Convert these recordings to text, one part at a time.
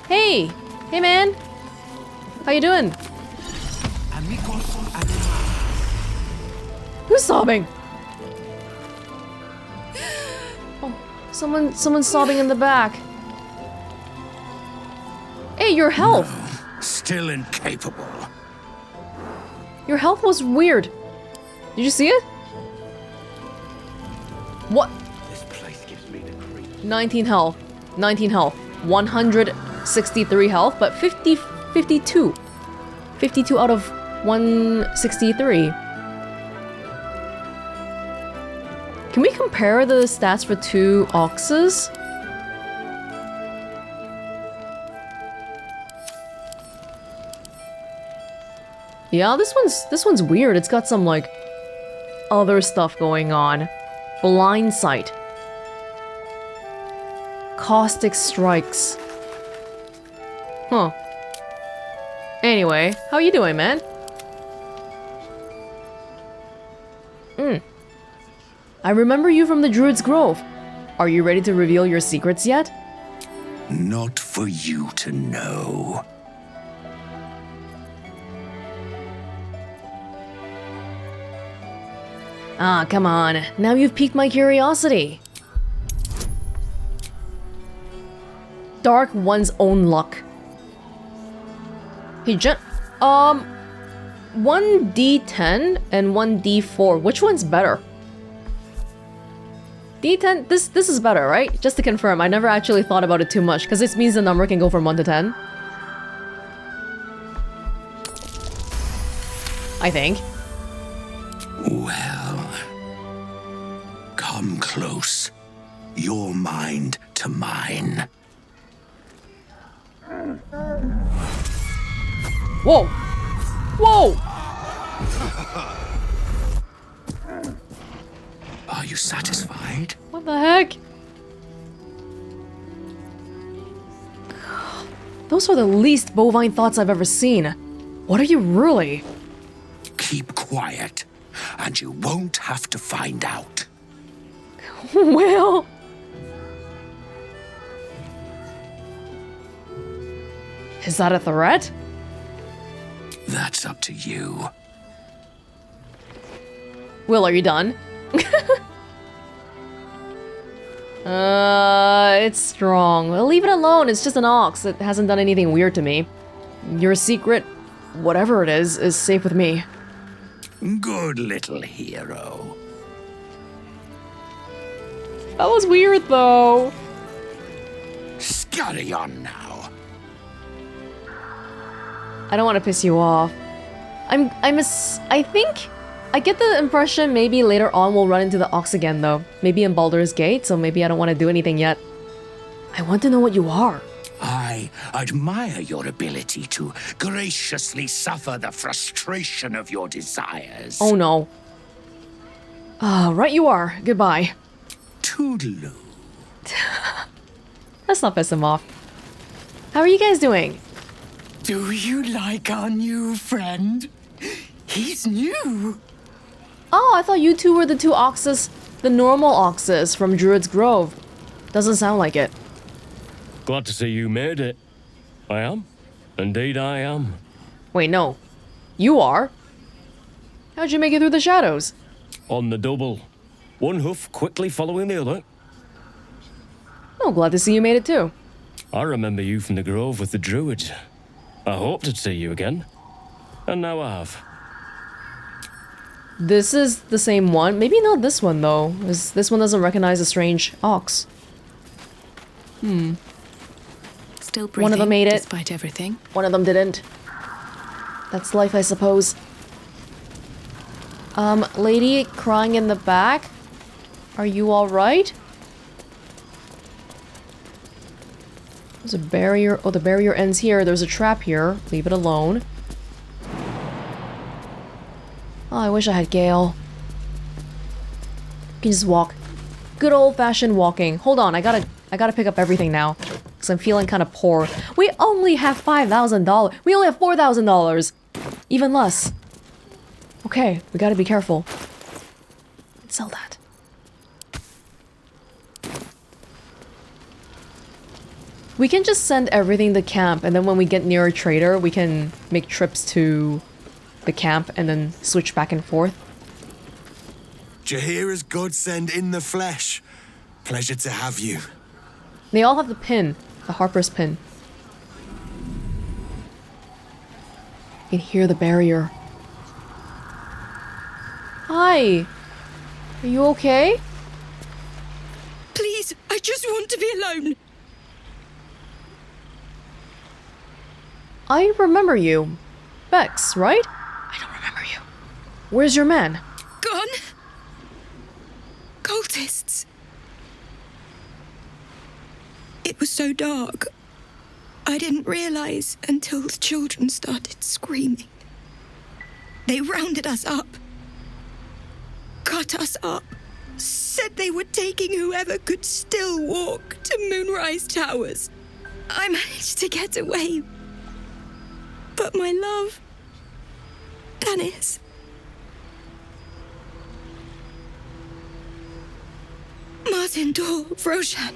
Hey! Hey, man! How you doing? Who's sobbing? Oh, someone's sobbing in the back. Hey, your health! No, still incapable. Your health was weird. Did you see it? What? This place gives me the creep. 19 health. 19 health. 163 health, but 52. 52 out of 163. Can we compare the stats for two oxes? Yeah, this one's weird. It's got some like other stuff going on. Blind sight. Caustic strikes. Huh. Anyway, how you doing, man? I remember you from the Druid's Grove. Are you ready to reveal your secrets yet? Not for you to know. Ah, come on. Now you've piqued my curiosity. Dark one's own luck. Hey, 1d10 and 1d4. Which one's better? D10, this is better, right? Just to confirm, I never actually thought about it too much, because this means the number can go from 1 to 10. I think. Well, come close. Your mind to mine. Whoa! Whoa! Are you satisfied? What the heck? Those are the least bovine thoughts I've ever seen. What are you really? Keep quiet, and you won't have to find out. Well... Is that a threat? That's up to you. Wyll, are you done? It's strong. Well, leave it alone. It's just an ox. It hasn't done anything weird to me. Your secret, whatever it is safe with me. Good little hero. That was weird, though. Scurry on now. I don't want to piss you off. I think... I get the impression maybe later on we'll run into the ox again, though. Maybe in Baldur's Gate, so maybe I don't want to do anything yet. I want to know what you are. I admire your ability to graciously suffer the frustration of your desires. Oh no. Right you are. Goodbye. Toodaloo. Let's not piss him off. How are you guys doing? Do you like our new friend? He's new. Oh, I thought you two were the two oxes, the normal oxes from Druid's Grove. Doesn't sound like it. Glad to see you made it. I am. Indeed I am. Wait, no. You are? How'd you make it through the shadows? On the double. One hoof quickly following the other. Oh, glad to see you made it too. I remember you from the Grove with the Druids. I hoped to see you again. And now I have. This is the same one. Maybe not this one, though. This one doesn't recognize a strange ox. Still breathing, One of them made it. despite everything. One of them didn't. That's life, I suppose. Lady crying in the back? Are you alright? There's a barrier. Oh, the barrier ends here. There's a trap here. Leave it alone. Oh, I wish I had Gale. You can just walk. Good old-fashioned walking. Hold on, I gotta pick up everything now. Because I'm feeling kind of poor. We only have $5,000. We only have $4,000. Even less. Okay, we gotta be careful. Let's sell that. We can just send everything to camp, and then when we get near a trader, we can make trips to the camp and then switch back and forth. Jahira's godsend in the flesh. Pleasure to have you. They all have the pin, the Harper's pin. You can hear the barrier. Hi. Are you okay? Please, I just want to be alone. I remember you. Bex, right? I don't remember you. Where's your man? Gone. Cultists. It was so dark. I didn't realize until the children started screaming. They rounded us up. Cut us up. Said they were taking whoever could still walk to Moonrise Towers. I managed to get away. But my love, Dennis. Martin Dor, Roshan.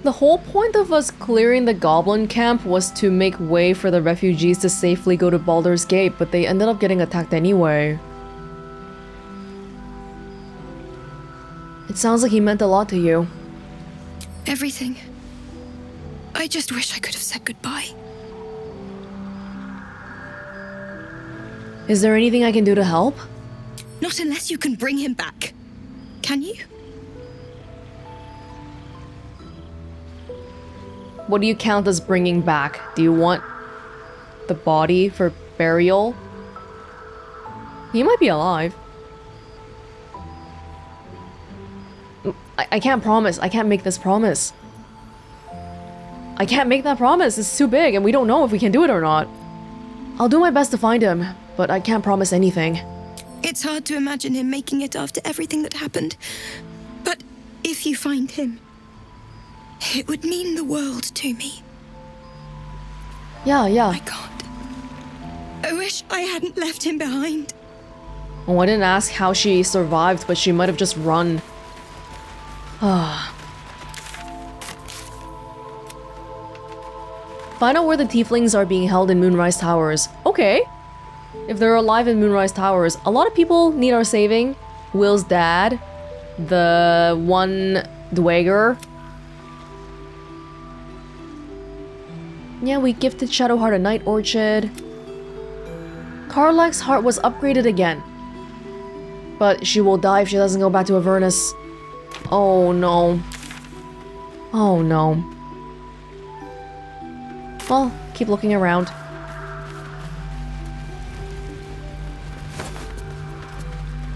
The whole point of us clearing the goblin camp was to make way for the refugees to safely go to Baldur's Gate, but they ended up getting attacked anyway. It sounds like he meant a lot to you. Everything. I just wish I could have said goodbye. Is there anything I can do to help? Not unless you can bring him back. Can you? What do you count as bringing back? Do you want the body for burial? He might be alive. I can't promise. I can't make this promise. I can't make that promise. It's too big and we don't know if we can do it or not. I'll do my best to find him, but I can't promise anything. It's hard to imagine him making it after everything that happened. But if you find him, it would mean the world to me. Yeah. I can't. I wish I hadn't left him behind. Oh, I didn't ask how she survived, but she might have just run. Find out where the tieflings are being held in Moonrise Towers. Okay. If they're alive in Moonrise Towers, a lot of people need our saving. Wyll's dad, the one dweger. Yeah, we gifted Shadowheart a night orchid. Karlach's heart was upgraded again. But she will die if she doesn't go back to Avernus. Oh no. Oh no. Well, keep looking around.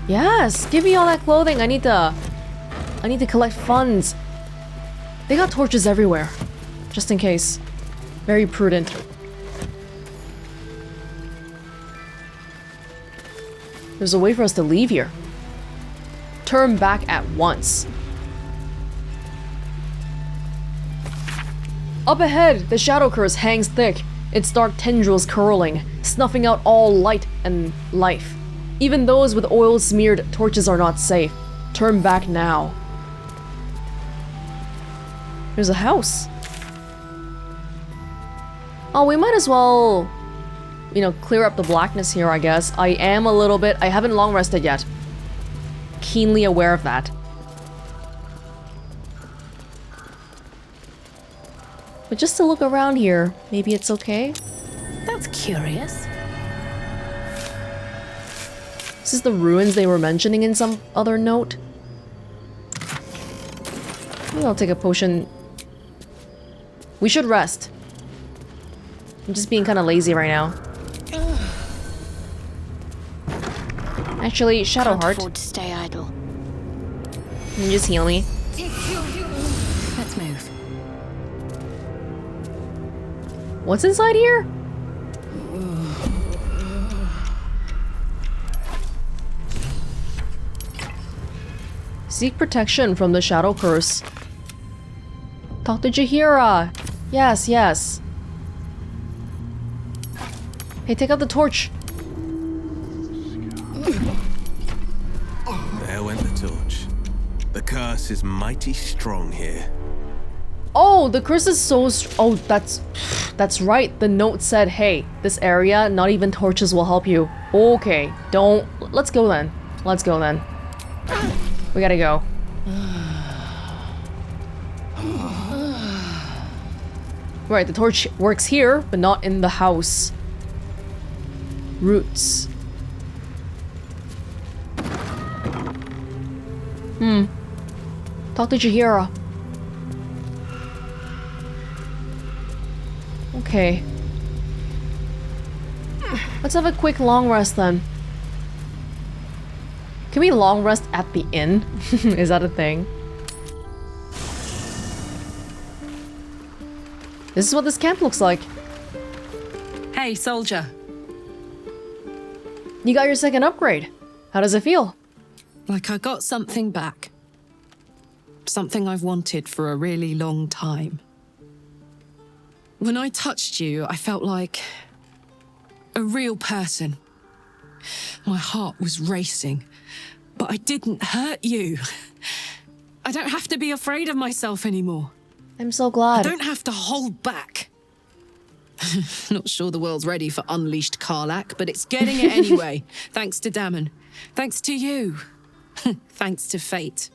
Yes, give me all that clothing. I need to collect funds. They got torches everywhere. Just in case. Very prudent. There's a way for us to leave here. Turn back at once. Up ahead, the shadow curse hangs thick, its dark tendrils curling, snuffing out all light and life. Even those with oil-smeared torches are not safe. Turn back now. There's a house. Oh, we might as well, you know, clear up the blackness here, I guess. I am a little bit... I haven't long rested yet. Keenly aware of that. But just to look around here, maybe it's okay? That's curious. This is the ruins they were mentioning in some other note. Maybe I'll take a potion. We should rest. I'm just being kind of lazy right now. Actually, Can't Shadowheart, afford to stay idle. can you just heal me? Let's move. What's inside here? Seek protection from the shadow curse. Talk to Jahira. Yes, yes. Hey, take out the torch. There went the torch. The curse curse is mighty strong here. Oh, the curse is so oh, that's right. The note said, hey, this area, not even torches will help you. Okay, don't... Let's go then. Let's go then. We gotta go. Right, the torch works here, but not in the house. Roots. Talk to Jaheira. Okay. Let's have a quick long rest then. Can we long rest at the inn? Is that a thing? This is what this camp looks like. Hey, soldier. You got your second upgrade. How does it feel? Like I got something back. Something I've wanted for a really long time. When I touched you, I felt like a real person. My heart was racing, but I didn't hurt you. I don't have to be afraid of myself anymore. I'm so glad. I don't have to hold back. Not sure the world's ready for unleashed Karlach, but it's getting it anyway. Thanks to Dammon. Thanks to you. Thanks to fate.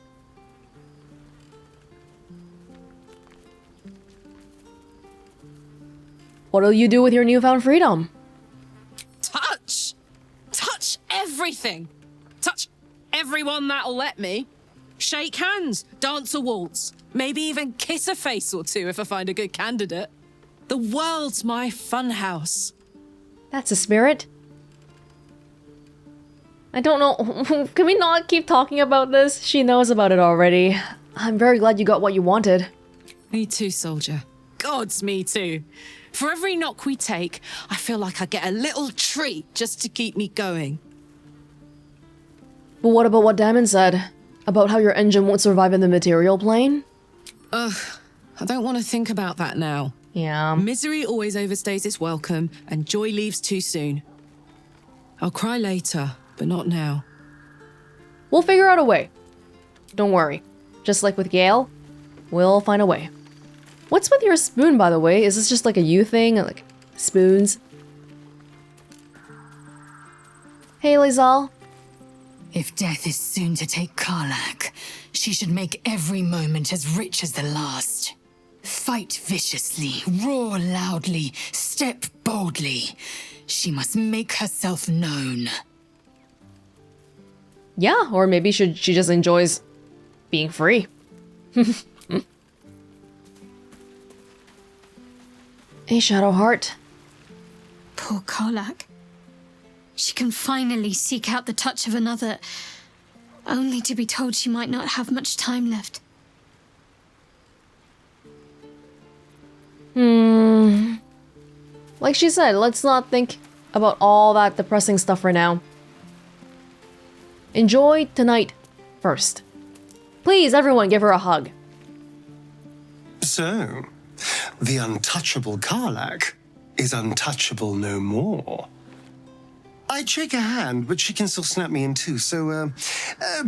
What'll you do with your newfound freedom? Touch! Touch everything! Touch everyone that'll let me. Shake hands, dance a waltz, maybe even kiss a face or two if I find a good candidate. The world's my funhouse. That's a spirit. I don't know. Can we not keep talking about this? She knows about it already. I'm very glad you got what you wanted. Me too, soldier. Gods, me too. For every knock we take, I feel like I get a little treat just to keep me going. But what about what Dammon said? About how your engine won't survive in the material plane? Ugh, I don't want to think about that now. Yeah. Misery always overstays its welcome, and joy leaves too soon. I'll cry later, but not now. We'll figure out a way. Don't worry. Just like with Gale, we'll find a way. What's with your spoon, by the way? Is this just like a you thing? Like, spoons? Hey, Lizal. If death is soon to take Karlach, she should make every moment as rich as the last. Fight viciously, roar loudly, step boldly. She must make herself known. Yeah, or maybe she just enjoys being free. Hey, Shadowheart. Poor Karlach. She can finally seek out the touch of another, only to be told she might not have much time left. Like she said, let's not think about all that depressing stuff for now. Enjoy tonight first. Please, everyone, give her a hug. So, the untouchable Karlach is untouchable no more. I'd shake her hand, but she can still snap me in two, so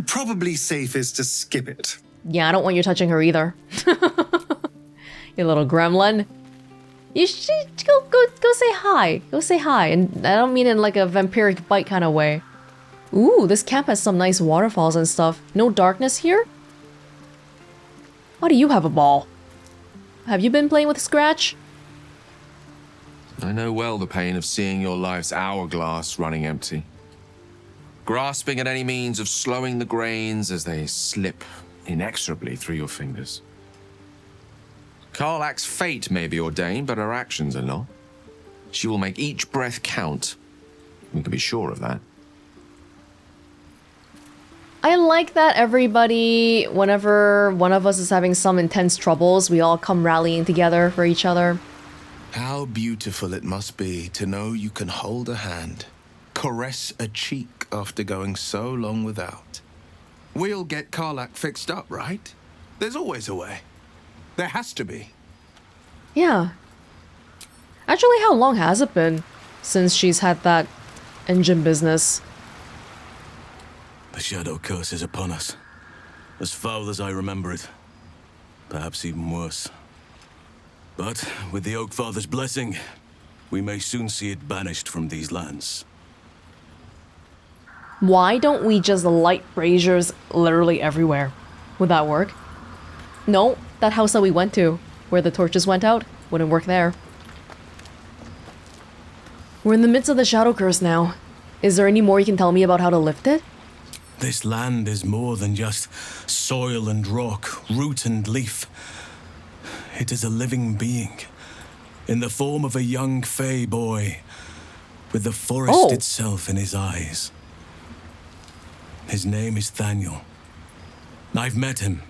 probably safest to skip it. Yeah, I don't want you touching her either. You little gremlin. You should go say hi. Go say hi. And I don't mean in like a vampiric bite kind of way. Ooh, this camp has some nice waterfalls and stuff. No darkness here? Why do you have a ball? Have you been playing with Scratch? I know well the pain of seeing your life's hourglass running empty. Grasping at any means of slowing the grains as they slip inexorably through your fingers. Karlach's fate may be ordained, but her actions are not. She will make each breath count. We can be sure of that. I like that everybody, whenever one of us is having some intense troubles, we all come rallying together for each other. How beautiful it must be to know you can hold a hand, caress a cheek after going so long without. We'll get Karlach fixed up, right? There's always a way. There has to be. Yeah. Actually, how long has it been since she's had that engine business? The shadow curse is upon us. As foul as I remember it. Perhaps even worse. But with the Oak Father's blessing, we may soon see it banished from these lands. Why don't we just light braziers literally everywhere? Would that work? No, that house that we went to, where the torches went out, wouldn't work there. We're in the midst of the Shadow Curse now. Is there any more you can tell me about how to lift it? This land is more than just soil and rock, root and leaf. It is a living being, in the form of a young fey boy, with the forest itself in his eyes. His name is Thaniel. I've met him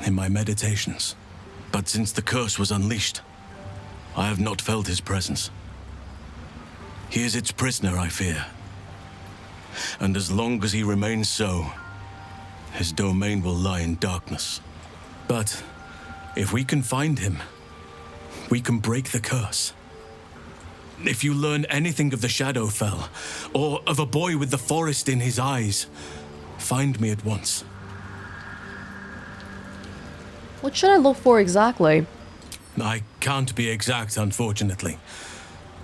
in my meditations, but since the curse was unleashed, I have not felt his presence. He is its prisoner, I fear. And as long as he remains so, his domain will lie in darkness. But if we can find him, we can break the curse. If you learn anything of the Shadowfell, or of a boy with the forest in his eyes, find me at once. What should I look for exactly? I can't be exact, unfortunately.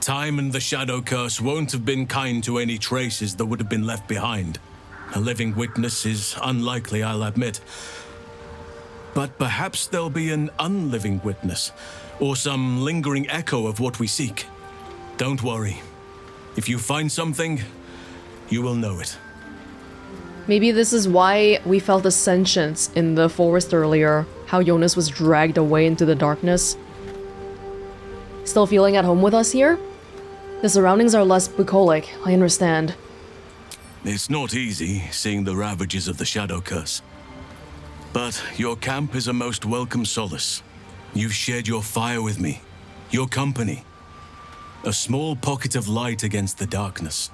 Time and the Shadow Curse won't have been kind to any traces that would have been left behind. A living witness is unlikely, I'll admit. But perhaps there'll be an unliving witness, or some lingering echo of what we seek. Don't worry. If you find something, you will know it. Maybe this is why we felt a sentience in the forest earlier, how Jonas was dragged away into the darkness. Still feeling at home with us here? The surroundings are less bucolic, I understand. It's not easy, seeing the ravages of the Shadow Curse. But your camp is a most welcome solace. You've shared your fire with me, your company. A small pocket of light against the darkness.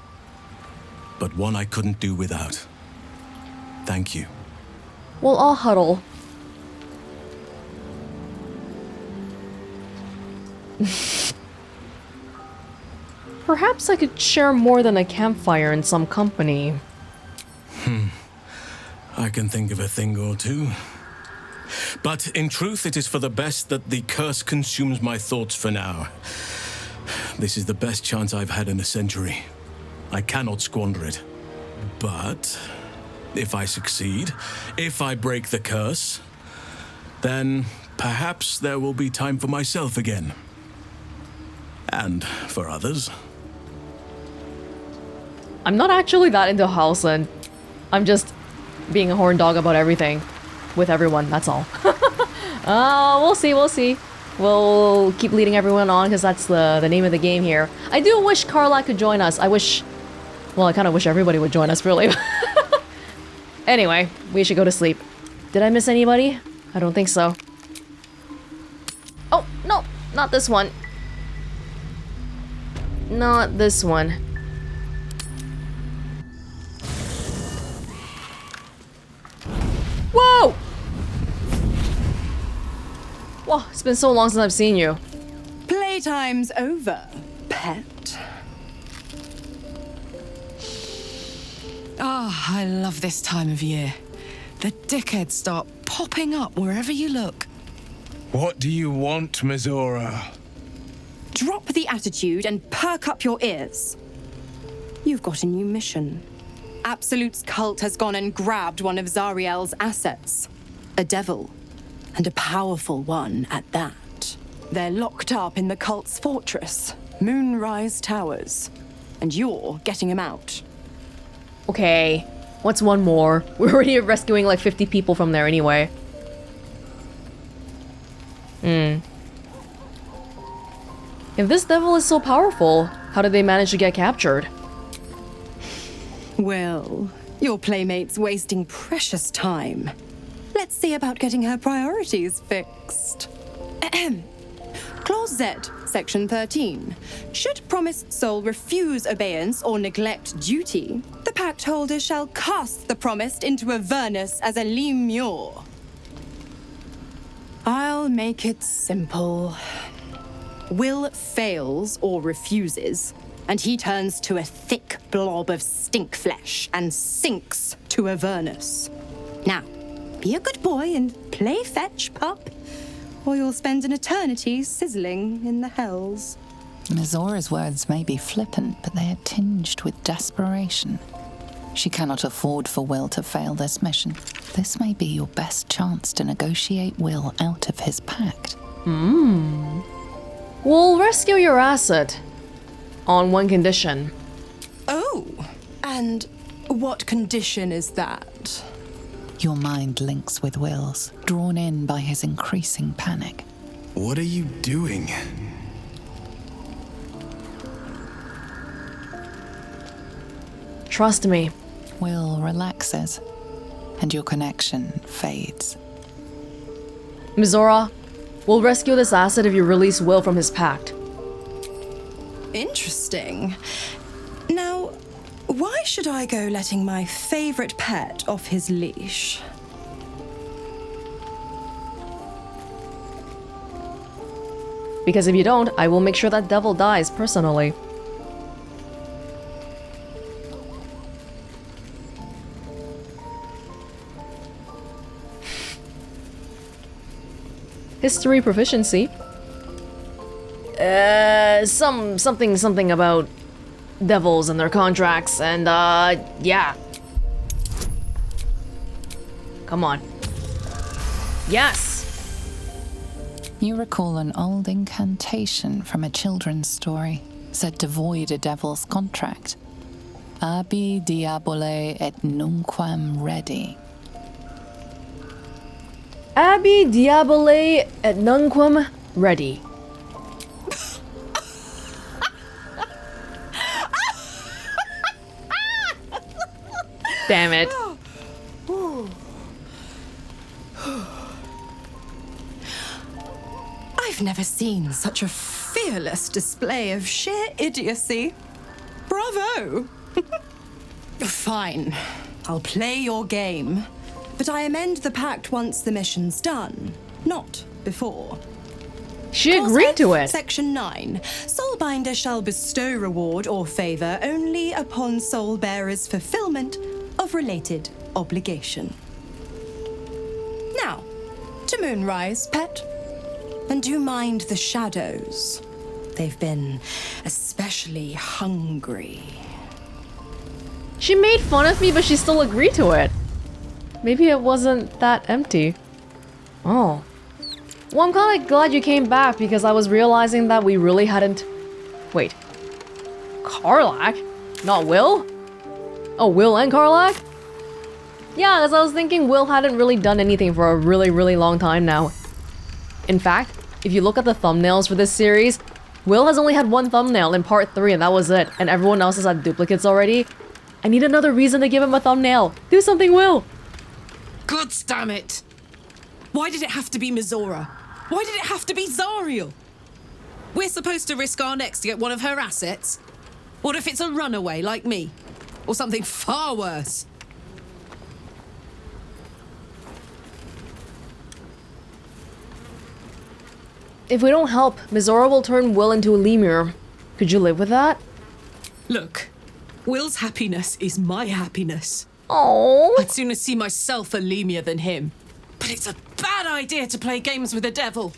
But one I couldn't do without. Thank you. We'll all huddle. Perhaps I could share more than a campfire in some company. I can think of a thing or two. But in truth, it is for the best that the curse consumes my thoughts for now. This is the best chance I've had in a century. I cannot squander it. But if I succeed, if I break the curse, then perhaps there will be time for myself again. And for others. I'm not actually that into Halson. I'm just being a horn dog about everything. With everyone, that's all. We'll see. We'll keep leading everyone on because that's the name of the game here. I do wish Carla could join us. Well, I kind of wish everybody would join us, really. Anyway, we should go to sleep. Did I miss anybody? I don't think so. Oh, no, not this one. Not this one. Whoa! Whoa, it's been so long since I've seen you. Playtime's over, pet. Ah, I love this time of year. The dickheads start popping up wherever you look. What do you want, Mizora? Drop the attitude and perk up your ears. You've got a new mission. Absolute's cult has gone and grabbed one of Zariel's assets. A devil. And a powerful one at that. They're locked up in the cult's fortress, Moonrise Towers. And you're getting him out. Okay, what's one more? We're already rescuing like 50 people from there anyway. If this devil is so powerful, how did they manage to get captured? Well, your playmate's wasting precious time. Let's see about getting her priorities fixed. Clause Z, Section 13. Should promised soul refuse obeyance or neglect duty, the pact holder shall cast the promised into Avernus as a lemure. I'll make it simple. Wyll fails or refuses, and he turns to a thick blob of stink flesh and sinks to Avernus. Now, Be a good boy and play fetch, pup, or you'll spend an eternity sizzling in the hells. Mizora's words may be flippant, but they are tinged with desperation. She cannot afford for Wyll to fail this mission. This may be your best chance to negotiate Wyll out of his pact. We'll rescue your asset. On one condition. Oh, and what condition is that? Your mind links with Wyll's, drawn in by his increasing panic. What are you doing? Trust me. Wyll relaxes, and your connection fades. Mizora, we'll rescue this asset if you release Wyll from his pact. Interesting. Now, why should I go letting my favorite pet off his leash? Because if you don't, I will make sure that devil dies personally. History proficiency. Something about devils and their contracts, and yeah. Come on. Yes! You recall an old incantation from a children's story, said to void a devil's contract. Abi diabole et nunquam redi. Abi diabole et nunquam ready. Damn it. I've never seen such a fearless display of sheer idiocy. Bravo! Fine, I'll play your game. But I amend the pact once the mission's done, not before. She agreed to it. Section 9. Soulbinder shall bestow reward or favor only upon soul-bearer's fulfillment of related obligation. Now, to Moonrise, pet. And do mind the shadows. They've been especially hungry. She made fun of me, but she still agreed to it. Maybe it wasn't that empty. Oh. Well, I'm kind of glad you came back because I was realizing that we really hadn't... Wait. Karlach? Not Wyll? Oh, Wyll and Karlach? Yeah, because I was thinking Wyll hadn't really done anything for a really long time now. In fact, if you look at the thumbnails for this series, Wyll has only had one thumbnail in part 3 and that was it, and everyone else has had duplicates already. I need another reason to give him a thumbnail. Do something, Wyll! God damn it! Why did it have to be Mizora? Why did it have to be Zariel? We're supposed to risk our necks to get one of her assets? What if it's a runaway like me? Or something far worse? If we don't help, Mizora will turn Wyll into a lemur. Could you live with that? Look, Wyll's happiness is my happiness. Oh. I'd sooner see myself a lemur than him. But it's a bad idea to play games with the devil.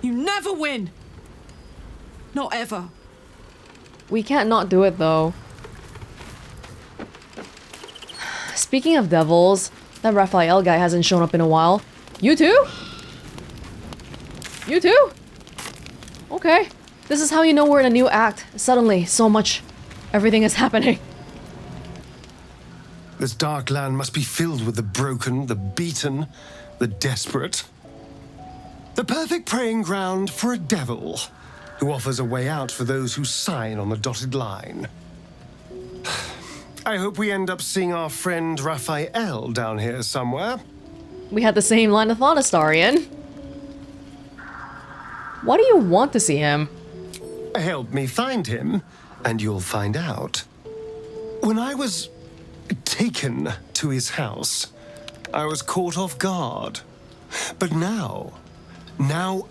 You never win. Not ever. We can't not do it though. Speaking of devils, that Raphael guy hasn't shown up in a while. You too? You too? Okay. This is how you know we're in a new act. Suddenly, so much. Everything is happening. This dark land must be filled with the broken, the beaten, the desperate. The perfect preying ground for a devil who offers a way out for those who sign on the dotted line. I hope we end up seeing our friend Raphael down here somewhere. We had the same line of thought, Astarion. Why do you want to see him? Help me find him, and you'll find out. When I was taken to his house, I was caught off guard. But now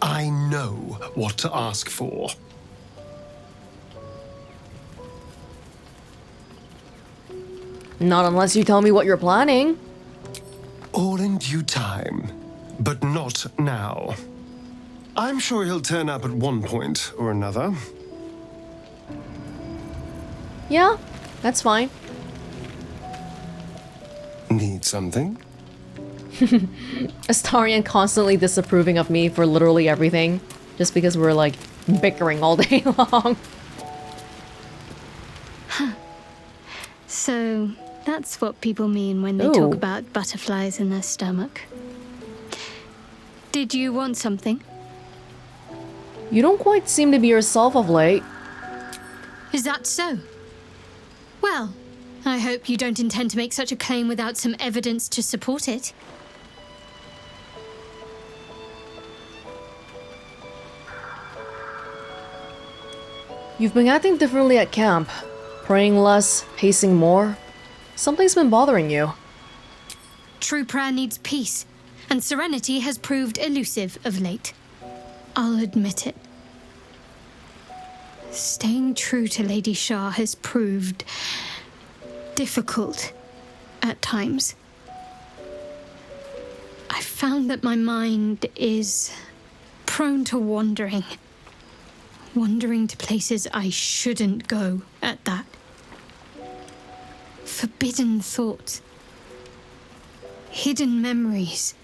I know what to ask for. Not unless you tell me what you're planning. All in due time, but not now. I'm sure he'll turn up at one point or another. Yeah, that's fine. Need something? Astarion constantly disapproving of me for literally everything, just because we're like bickering all day long. So, that's what people mean when they Ooh. talk about butterflies in their stomach. Did you want something? You don't quite seem to be yourself of late. Is that so? Well, I hope you don't intend to make such a claim without some evidence to support it. You've been acting differently at camp. Praying less, pacing more. Something's been bothering you. True prayer needs peace, and serenity has proved elusive of late. I'll admit it. Staying true to Lady Shah has proved difficult at times. I found that my mind is prone to wandering. Wandering to places I shouldn't go at that. Forbidden thoughts. Hidden memories.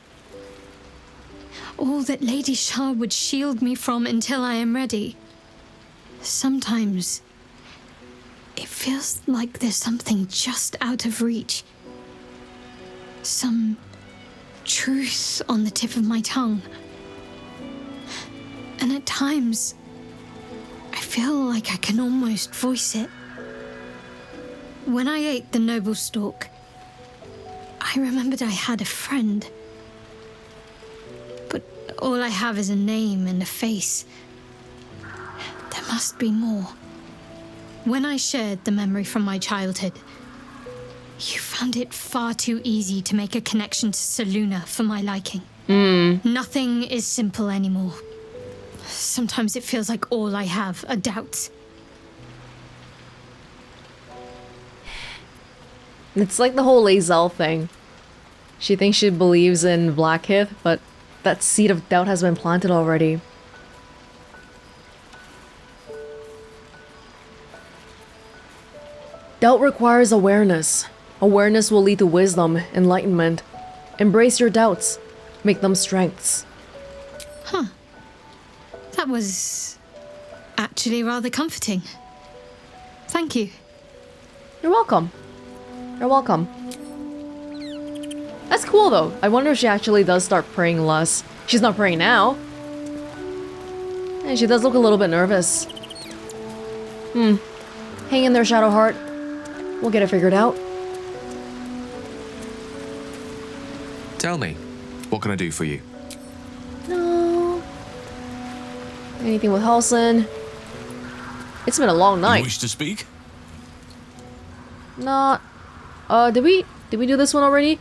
All that Lady Shah would shield me from until I am ready. Sometimes it feels like there's something just out of reach. Some truth on the tip of my tongue. And at times, I feel like I can almost voice it. When I ate the noble stalk, I remembered I had a friend. But all I have is a name and a face. There must be more. When I shared the memory from my childhood, you found it far too easy to make a connection to Selûne for my liking. Nothing is simple anymore. Sometimes it feels like all I have are doubts. It's like the whole Lae'zel thing. She thinks she believes in Blackheath, but that seed of doubt has been planted already. Doubt requires awareness. Awareness will lead to wisdom, enlightenment. Embrace your doubts. Make them strengths. Huh. That was actually rather comforting. Thank you. You're welcome. You're welcome. That's cool though. I wonder if she actually does start praying less. She's not praying now. And she does look a little bit nervous. Hang in there, Shadowheart. We'll get it figured out. Tell me, what can I do for you? No. Anything with Halsin? It's been a long night. You wish to speak? Nah. Did we do this one already?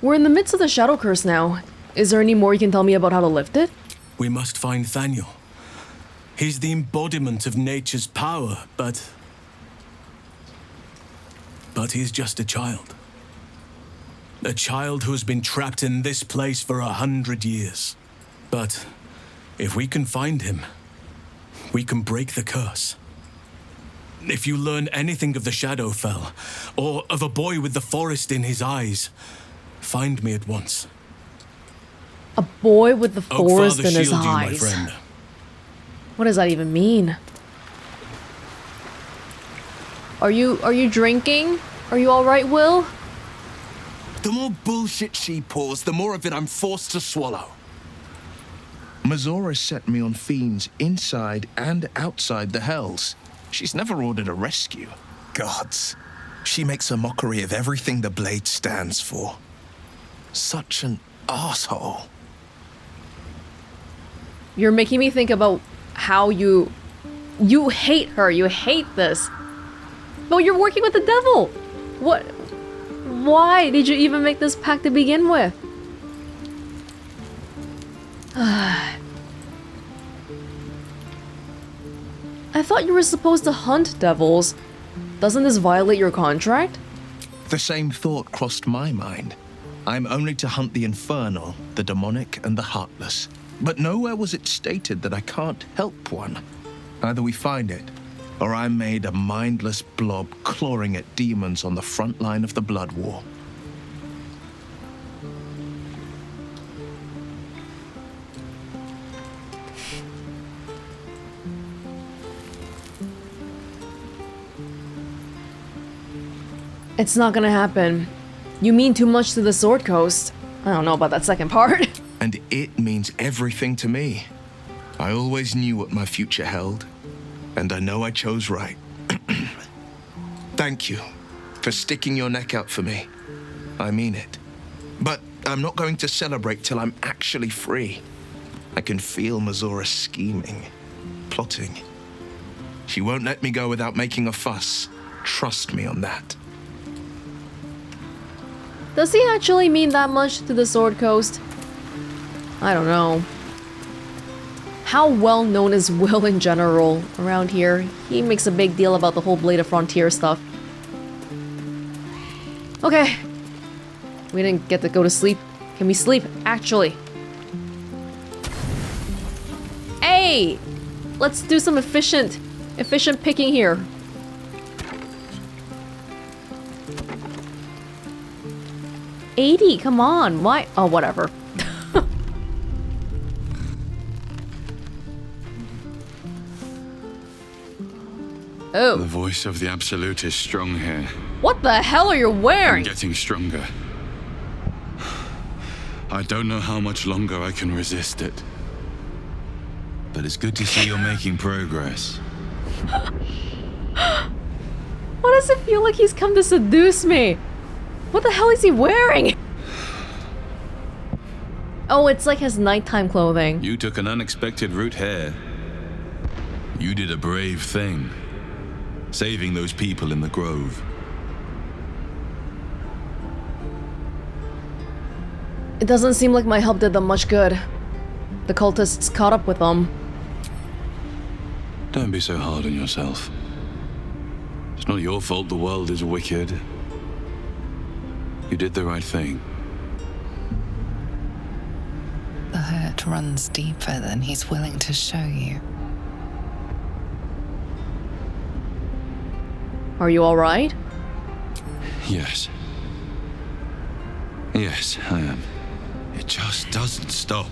We're in the midst of the Shadow Curse now. Is there any more you can tell me about how to lift it? We must find Thaniel. He's the embodiment of nature's power, but he's just a child. A child who has been trapped in this place for 100 years. But if we can find him, we can break the curse. If you learn anything of the Shadowfell, or of a boy with the forest in his eyes, find me at once. A boy with the forest Oakfather in his shield you, my eyes. friend. What does that even mean? Are you drinking? Are you all right, Wyll? The more bullshit she pours, the more of it I'm forced to swallow. Mizora set me on fiends inside and outside the Hells. She's never ordered a rescue. Gods. She makes a mockery of everything the Blade stands for. Such an asshole. You're making me think about how you hate her. You hate this. But you're working with the devil. What? Why did you even make this pact to begin with? I thought you were supposed to hunt devils. Doesn't this violate your contract? The same thought crossed my mind. I'm only to hunt the infernal, the demonic, and the heartless. But nowhere was it stated that I can't help one. Either we find it, or I'm made a mindless blob clawing at demons on the front line of the blood war. It's not gonna happen. You mean too much to the Sword Coast. I don't know about that second part. And it means everything to me. I always knew what my future held, and I know I chose right. Thank you for sticking your neck out for me. I mean it. But I'm not going to celebrate till I'm actually free. I can feel Mizora scheming, plotting. She won't let me go without making a fuss. Trust me on that. Does he actually mean that much to the Sword Coast? I don't know. How well known is Wyll in general around here? He makes a big deal about the whole Blade of Frontier stuff. Okay. We didn't get to go to sleep. Can we sleep? Actually. Hey! Let's do some efficient picking here. $80, come on, why? Oh, whatever. Oh. The voice of the Absolute is strong here. What the hell are you wearing? I'm getting stronger. I don't know how much longer I can resist it. But it's good to see you're making progress. Why does it feel like he's come to seduce me? What the hell is he wearing? Oh, it's like his nighttime clothing. You took an unexpected route here. You did a brave thing. Saving those people in the grove. It doesn't seem like my help did them much good. The cultists caught up with them. Don't be so hard on yourself. It's not your fault the world is wicked. You did the right thing. The hurt runs deeper than he's willing to show you. Are you alright? Yes. Yes, I am. It just doesn't stop.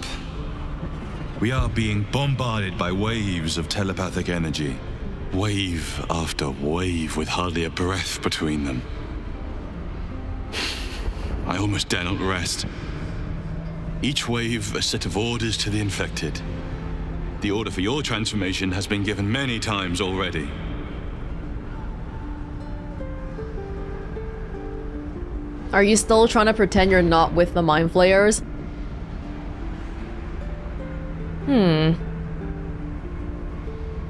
We are being bombarded by waves of telepathic energy. Wave after wave with hardly a breath between them. I almost dare not rest. Each wave a set of orders to the infected. The order for your transformation has been given many times already. Are you still trying to pretend you're not with the Mind Flayers?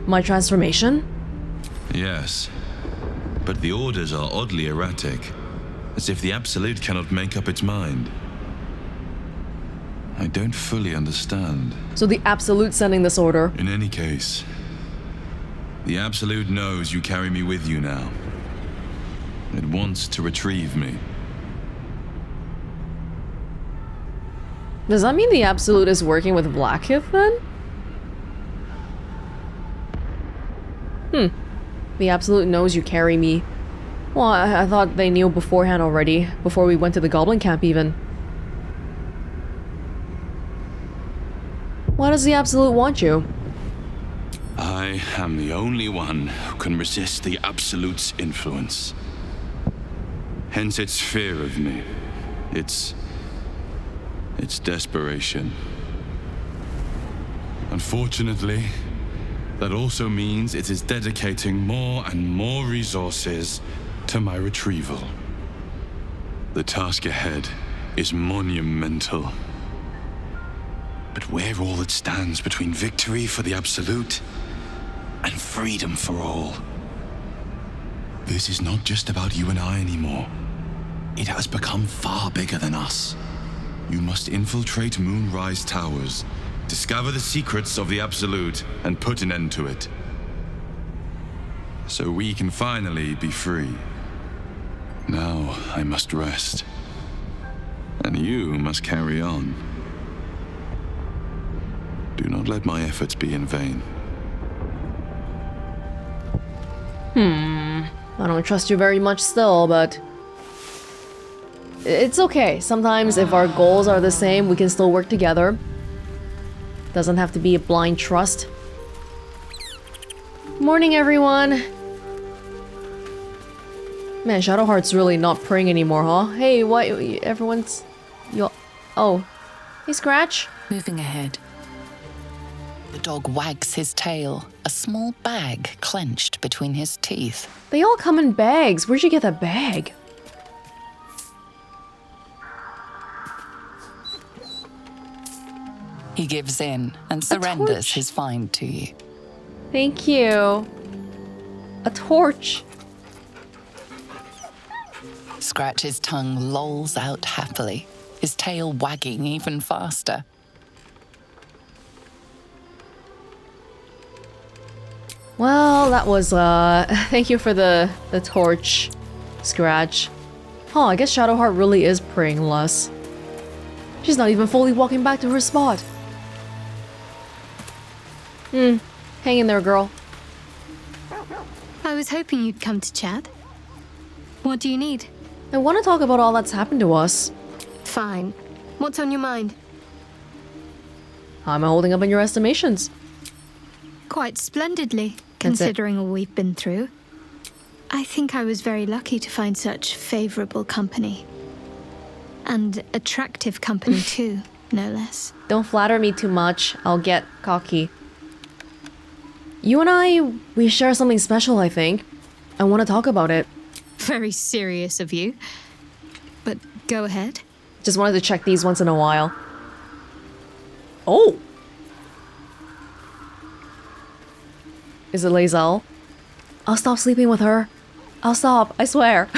My transformation? Yes. But the orders are oddly erratic. As if the Absolute cannot make up its mind. I don't fully understand. So the Absolute sending this order? In any case, the Absolute knows you carry me with you now. It wants to retrieve me. Does that mean the Absolute is working with Blackith then? The Absolute knows you carry me. Well, I thought they knew beforehand already, before we went to the Goblin Camp even. Why does the Absolute want you? I am the only one who can resist the Absolute's influence. Hence its fear of me. Its desperation. Unfortunately, that also means it is dedicating more and more resources to my retrieval. The task ahead is monumental. But we're all that stands between victory for the Absolute and freedom for all. This is not just about you and I anymore. It has become far bigger than us. You must infiltrate Moonrise Towers, discover the secrets of the Absolute, and put an end to it. So we can finally be free. Now I must rest. And you must carry on. Do not let my efforts be in vain. I don't trust you very much still, but... It's okay. Sometimes if our goals are the same, we can still work together. Doesn't have to be a blind trust. Morning, everyone! Man, Shadowheart's really not praying anymore, huh? Hey, what? Everyone's... Oh. Hey, Scratch? Moving ahead. The dog wags his tail, a small bag clenched between his teeth. They all come in bags. Where'd you get that bag? He gives in and surrenders his find to you. Thank you. A torch. Scratch's tongue lolls out happily, his tail wagging even faster. Well, that was, thank you for the torch, Scratch. Huh, I guess Shadowheart really is praying less. She's not even fully walking back to her spot. Hang in there, girl. I was hoping you'd come to chat. What do you need? I want to talk about all that's happened to us. Fine. What's on your mind? How am I holding up in your estimations? Quite splendidly, considering all we've been through. I think I was very lucky to find such favorable company. And attractive company too, no less. Don't flatter me too much. I'll get cocky. You and I, we share something special, I think. I want to talk about it. Very serious of you. But go ahead. Just wanted to check these once in a while. Oh! Is it Lae'zel? I'll stop sleeping with her. I'll stop, I swear.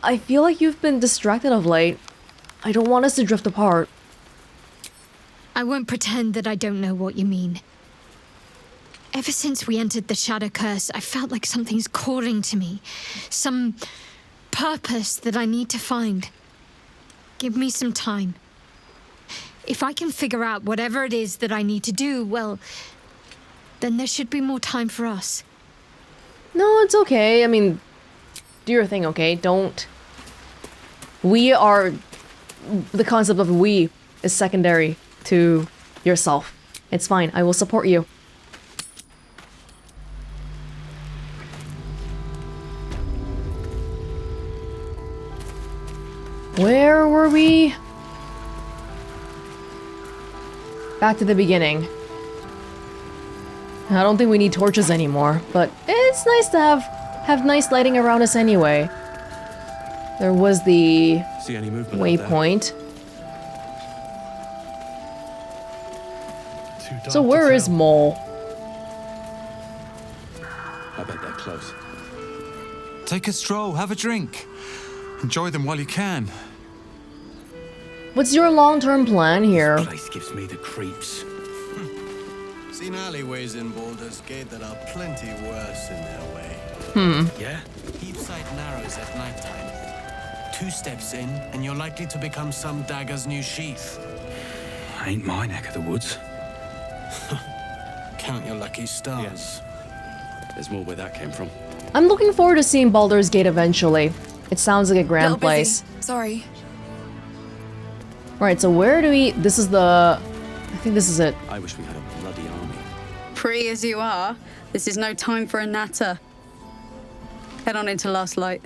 I feel like you've been distracted of late. I don't want us to drift apart. I won't pretend that I don't know what you mean. Ever since we entered the Shadow Curse, I felt like something's calling to me. Some purpose that I need to find. Give me some time. If I can figure out whatever it is that I need to do, well, then there should be more time for us. No, it's okay. I mean, do your thing, okay? Don't... We are... The concept of we is secondary to yourself. It's fine. I will support you. Where were we? Back to the beginning. I don't think we need torches anymore, but it's nice to have nice lighting around us anyway. There was the waypoint. So where is Mole? I bet they're close. Take a stroll, have a drink. Enjoy them while you can. What's your long-term plan here? This place gives me the creeps. Seen alleyways in Baldur's Gate that are plenty worse in their way. Yeah? Heapside narrows at nighttime. 2 steps in, and you're likely to become some dagger's new sheath. Ain't my neck of the woods. Count your lucky stars. Yes. There's more where that came from. I'm looking forward to seeing Baldur's Gate eventually. It sounds like a grand place. Sorry. Right, so where do we... This is the... I think this is it. I wish we had a bloody army. Pretty as you are, this is no time for a natter. Head on into Last Light.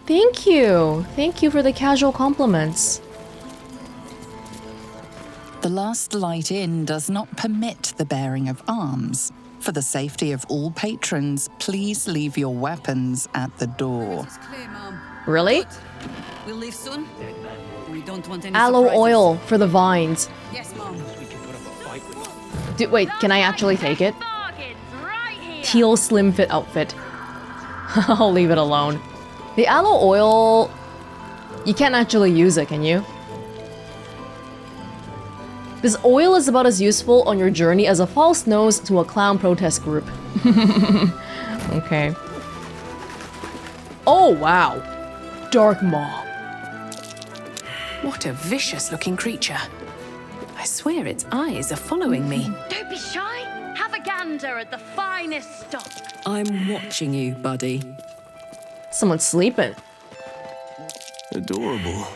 Thank you. Thank you for the casual compliments. The Last Light Inn does not permit the bearing of arms. For the safety of all patrons, please leave your weapons at the door. Really? We'll leave soon. We don't want any Aloe surprises. oil for the vines. Yes, Mom. Wait, can I actually take it? Teal slim fit outfit. I'll leave it alone. The aloe oil... You can't actually use it, can you? This oil is about as useful on your journey as a false nose to a clown protest group. Okay. Oh, wow. Dark Maw. What a vicious-looking creature. I swear its eyes are following me. Don't be shy. Have a gander at the finest stock. I'm watching you, buddy. Someone's sleeping. Adorable.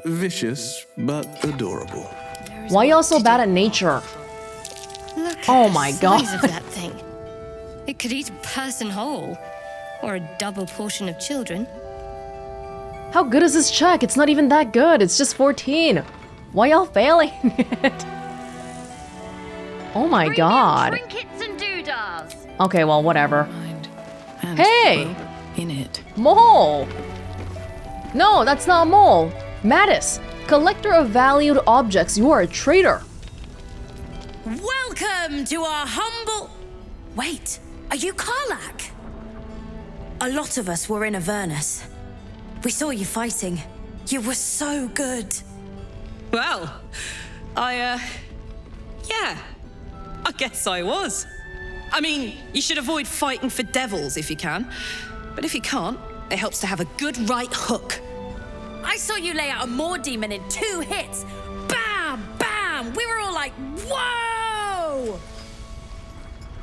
Vicious, but adorable. Why y'all so bad at nature? Look at Oh the my size god. of that thing. It could eat a person whole, or a double portion of children. How good is this check? It's not even that good. It's just 14. Why y'all failing it? Oh my god. Trinkets and doodads. Okay, well, whatever. And Hey! in it. Mole! No, that's not a mole. Mattis, collector of valued objects. You are a traitor. Welcome to our humble... Wait, are you Karlach? A lot of us were in Avernus. We saw you fighting. You were so good. Well, yeah, I guess I was. I mean, you should avoid fighting for devils if you can. But if you can't, it helps to have a good right hook. I saw you lay out a Moor demon in 2 hits. Bam, bam! We were all like, whoa!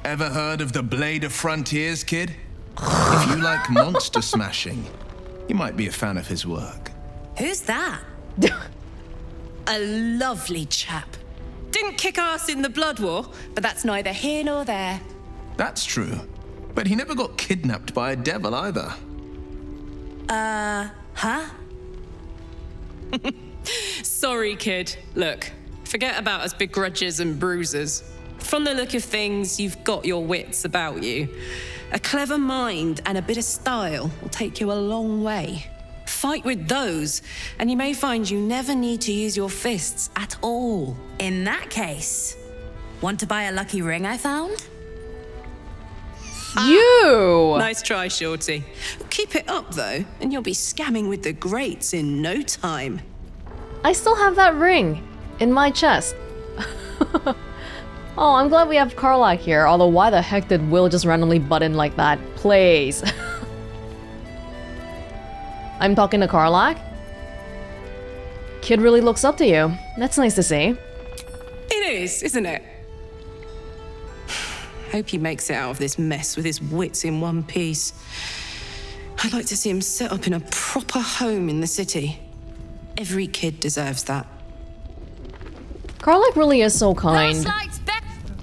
Ever heard of the Blade of Frontiers, kid? If you like monster smashing, you might be a fan of his work. Who's that? A lovely chap. Didn't kick ass in the Blood War, but that's neither here nor there. That's true. But he never got kidnapped by a devil either. Huh? Sorry, kid. Look, forget about us begrudges and bruisers. From the look of things, you've got your wits about you. A clever mind and a bit of style will take you a long way. Fight with those, and you may find you never need to use your fists at all. In that case, want to buy a lucky ring I found? You! Nice try, Shorty. Keep it up, though, and you'll be scamming with the greats in no time. I still have that ring in my chest. Oh, I'm glad we have Karlach here, although why the heck did Wyll just randomly butt in like that? Please. I'm talking to Karlach? Kid really looks up to you. That's nice to see. It is, isn't it? Hope he makes it out of this mess with his wits in one piece. I'd like to see him set up in a proper home in the city. Every kid deserves that. Karlach really is so kind.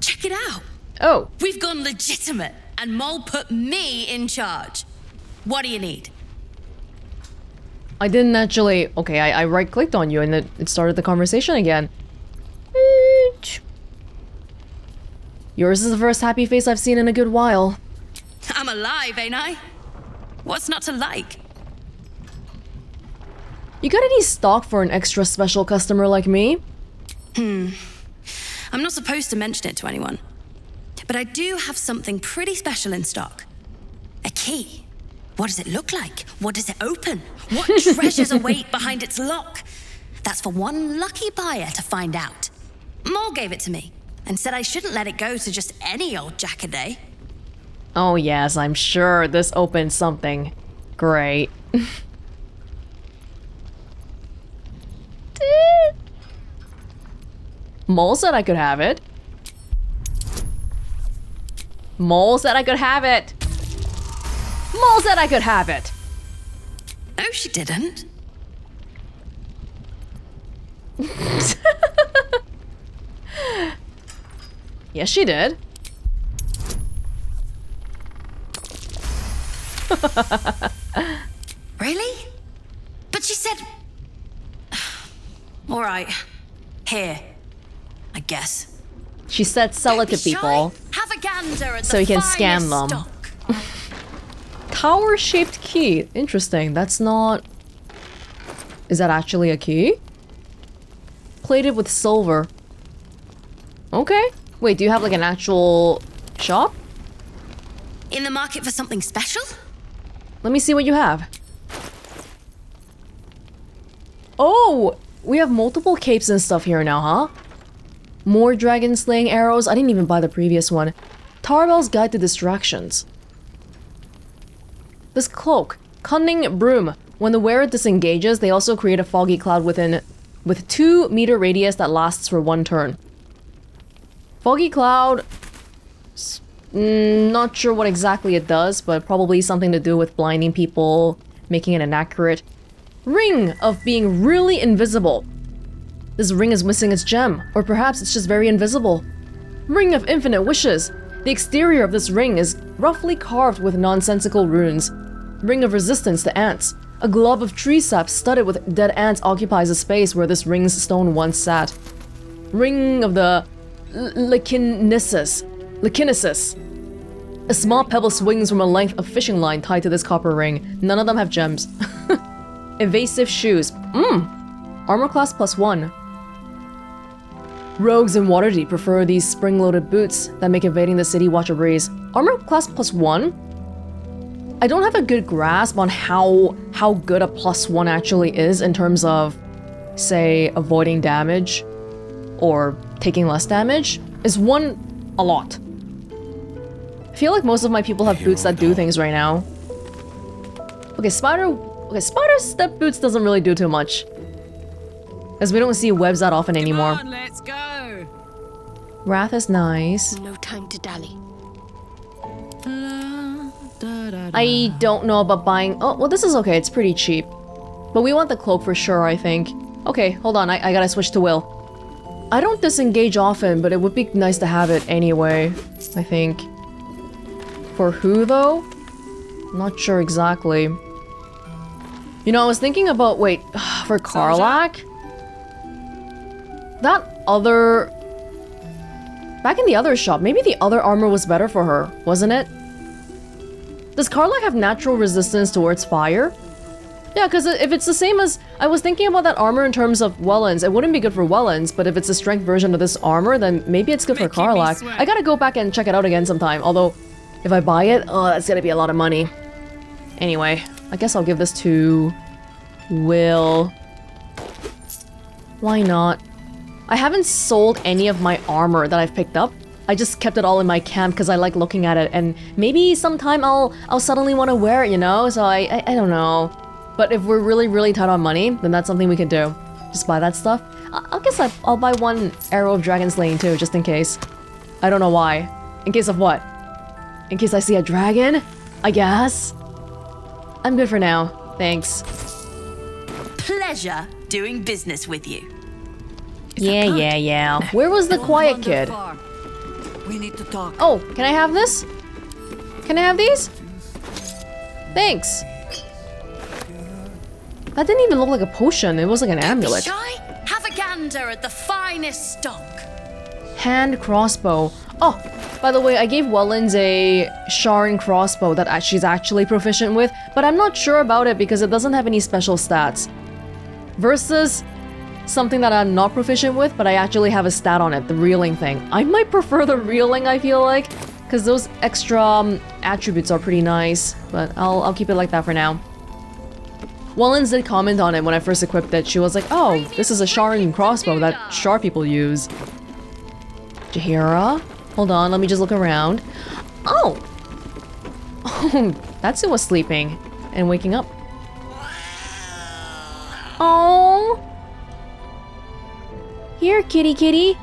Check it out. Oh. We've gone legitimate, and Mole put me in charge. What do you need? I didn't actually... Okay, I right-clicked on you and it started the conversation again. Yours is the first happy face I've seen in a good while. I'm alive, ain't I? What's not to like? You got any stock for an extra special customer like me? I'm not supposed to mention it to anyone. But I do have something pretty special in stock. A key. What does it look like? What does it open? What treasures await behind its lock? That's for one lucky buyer to find out. Mole gave it to me and said I shouldn't let it go to just any old jackaday. Oh yes, I'm sure this opens something great. Mole said I could have it. Mole said I could have it. Mole said I could have it. No, she didn't. Yes, she did. Really? But she said... All right. Here. I guess. She said sell it to people Have a gander at so the he can scam finest them. stock. Tower-shaped key. Interesting. That's not... Is that actually a key? Plated with silver. Okay. Wait, do you have like an actual shop? In the market for something special? Let me see what you have. Oh! We have multiple capes and stuff here now, huh? More dragon slaying arrows. I didn't even buy the previous one. Tarbell's Guide to Distractions. This cloak. Cunning broom. When the wearer disengages, they also create a foggy cloud within with 2-meter radius that lasts for 1 turn. Foggy Cloud, not sure what exactly it does, but probably something to do with blinding people, making it inaccurate. Ring of being really invisible. This ring is missing its gem, or perhaps it's just very invisible. Ring of infinite wishes. The exterior of this ring is roughly carved with nonsensical runes. Ring of resistance to ants. A glob of tree sap studded with dead ants occupies a space where this ring's stone once sat. Ring of the Likinesis. A small pebble swings from a length of fishing line tied to this copper ring. None of them have gems. Evasive shoes. Armor class +1. Rogues in Waterdeep prefer these spring-loaded boots that make evading the city watch a breeze. Armor class +1? I don't have a good grasp on how good a +1 actually is in terms of, say, avoiding damage or taking less damage. Is 1 a lot? I feel like most of my people have boots that do things right now. Okay, spider step boots doesn't really do too much. As we don't see webs that often anymore. Come on, let's go. Wrath is nice. No time to dally. I don't know about buying... Oh, well, this is okay. It's pretty cheap. But we want the cloak for sure, I think. Okay, hold on. I gotta switch to Wyll. I don't disengage often, but it would be nice to have it anyway, I think. For who, though? Not sure exactly. You know, I was thinking about... Wait, for Karlach? That other... Back in the other shop, maybe the other armor was better for her, wasn't it? Does Karlach have natural resistance towards fire? Yeah, because if it's the same as... I was thinking about that armor in terms of Welonz. It wouldn't be good for Welonz, but if it's a strength version of this armor, then maybe it's good for Karlach. I gotta go back and check it out again sometime, although... If I buy it, oh, that's gonna be a lot of money. Anyway, I guess I'll give this to... Wyll. Why not? I haven't sold any of my armor that I've picked up. I just kept it all in my camp because I like looking at it, and maybe sometime I'll suddenly want to wear it, you know? So I don't know. But if we're really tight on money, then that's something we can do. Just buy that stuff. I guess I'll buy 1 Arrow of Dragon Slaying too, just in case. I don't know why. In case of what? In case I see a dragon? I guess? I'm good for now. Thanks. Pleasure doing business with you. Yeah. Where was the quiet kid? We need to talk. Oh, can I have this? Can I have these? Thanks. That didn't even look like a potion. It was like an amulet. Shy? Have a gander at the finest stock. Hand crossbow. Oh, by the way, I gave Welonz a Sharon crossbow that she's actually proficient with, but I'm not sure about it because it doesn't have any special stats. Versus something that I'm not proficient with, but I actually have a stat on it, the reeling thing. I might prefer the reeling, I feel like, because those extra attributes are pretty nice, but I'll keep it like that for now. Welonz did comment on it when I first equipped it. She was like, oh, this is a Sharon crossbow that Shar people use. Jaheira? Hold on, let me just look around. Oh! Oh, Tatsu was sleeping and waking up. Oh! Here, kitty kitty.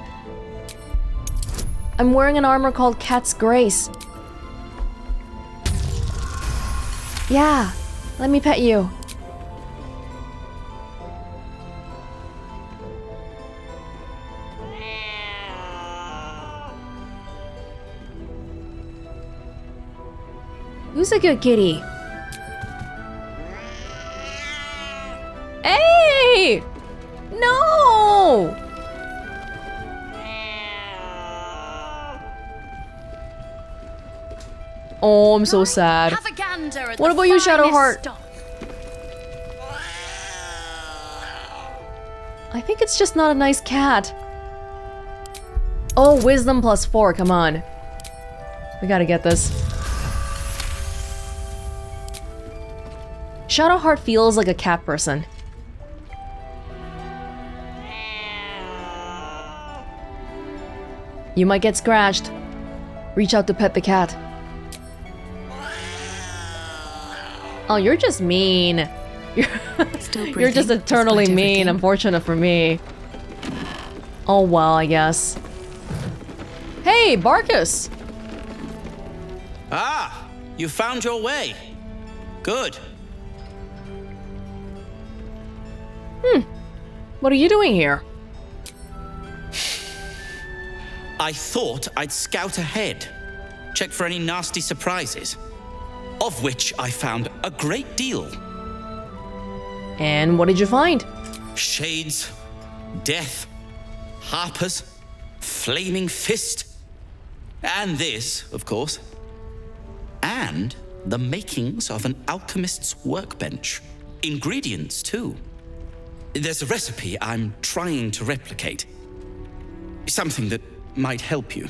I'm wearing an armor called Cat's Grace. Yeah, let me pet you. Who's a good kitty? Hey! No! Oh, I'm so sad. What about you, Shadowheart? I think it's just not a nice cat. Oh, wisdom +4, come on. We gotta get this. Shadowheart feels like a cat person. You might get scratched. Reach out to pet the cat. Oh, you're just mean. You're just eternally mean, unfortunate for me. Oh well, I guess. Hey, Barkus! Ah, you found your way. Good. What are you doing here? I thought I'd scout ahead, check for any nasty surprises, of which I found a great deal. And what did you find? Shades, death, harpers, flaming fist, and this, of course. And the makings of an alchemist's workbench. Ingredients, too. There's a recipe I'm trying to replicate. Something that might help you.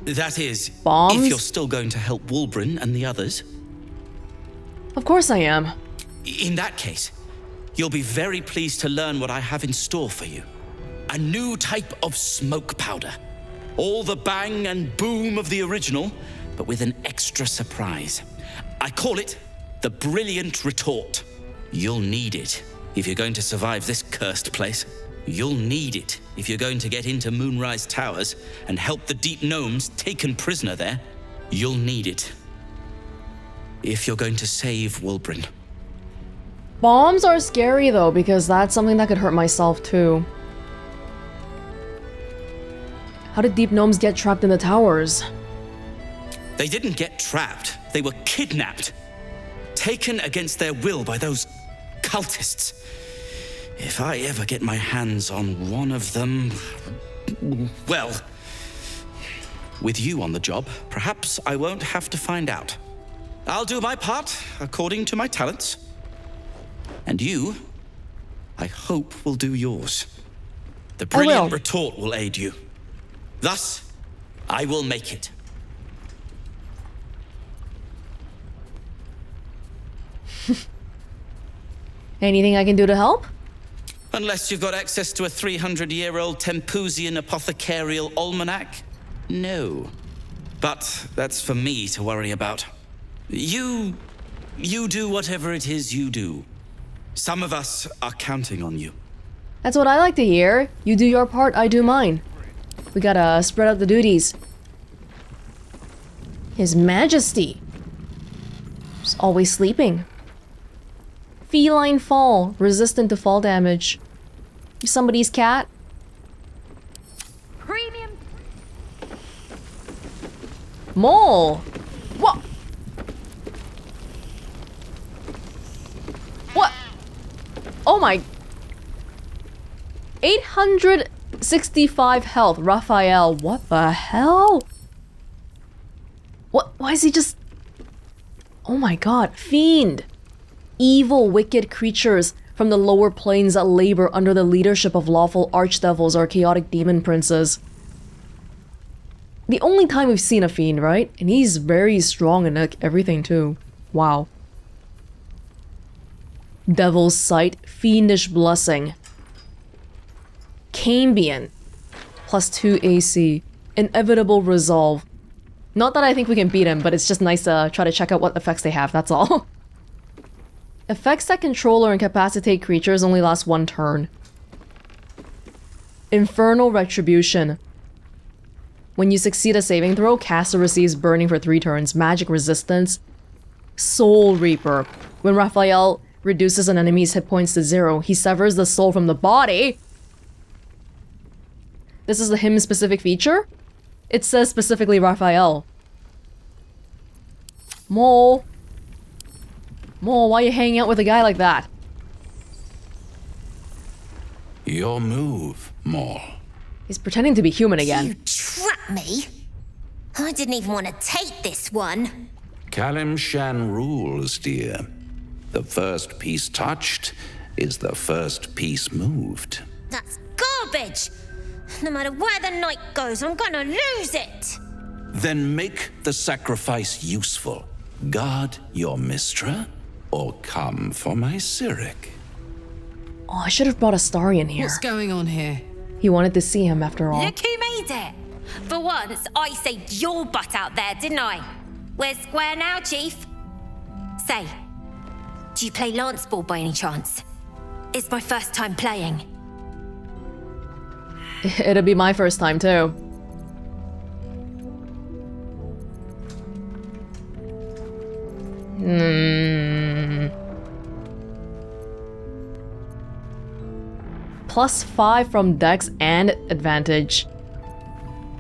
That is, Bombs? if you're still going to help Wulbren and the others. Of course I am. In that case, you'll be very pleased to learn what I have in store for you. A new type of smoke powder. All the bang and boom of the original, but with an extra surprise. I call it the Brilliant Retort. You'll need it if you're going to survive this cursed place. You'll need it if you're going to get into Moonrise Towers and help the Deep Gnomes taken prisoner there. You'll need it if you're going to save Wulbren. Bombs are scary though, because that's something that could hurt myself too. How did Deep Gnomes get trapped in the towers? They didn't get trapped. They were kidnapped. Taken against their will by those cultists. If I ever get my hands on one of them... Well, with you on the job, perhaps I won't have to find out. I'll do my part according to my talents. And you, I hope, will do yours. The Brilliant Retort will aid you. Thus, I will make it. Anything I can do to help? Unless you've got access to a 300-year-old Tempusian apothecarial almanac? No. But that's for me to worry about. You do whatever it is you do. Some of us are counting on you. That's what I like to hear. You do your part, I do mine. We gotta spread out the duties. His Majesty. He's always sleeping. Feline fall, resistant to fall damage. You somebody's cat? Premium. Mole! What? What? Oh my... 865 health, Raphael. What the hell? What? Why is he just... Oh my god, fiend! Evil, wicked creatures from the lower planes that labor under the leadership of lawful archdevils or chaotic demon princes. The only time we've seen a fiend, right? And he's very strong in everything too. Wow. Devil's Sight, Fiendish Blessing. Cambion, +2 AC. Inevitable Resolve. Not that I think we can beat him, but it's just nice to try to check out what effects they have, that's all. Effects that control or incapacitate creatures only last 1 turn. Infernal Retribution. When you succeed a saving throw, caster receives burning for 3 turns. Magic resistance. Soul Reaper. When Raphael reduces an enemy's hit points to 0, he severs the soul from the body. This is the him-specific feature? It says specifically Raphael. Mole. Mole, why are you hanging out with a guy like that? Your move, Mole. He's pretending to be human again. You trapped me? I didn't even want to take this one. Kalimshan rules, dear. The first piece touched is the first piece moved. That's garbage! No matter where the night goes, I'm gonna lose it! Then make the sacrifice useful. Guard your Mistra, or come for my Cyric. Oh, I should have brought Astarion here. What's going on here? He wanted to see him after all. Look who made it! For once, I saved your butt out there, didn't I? We're square now, Chief. Say, do Do you play lance ball by any chance? It's my first time playing. It'll be my first time too. +5 from Dex and advantage.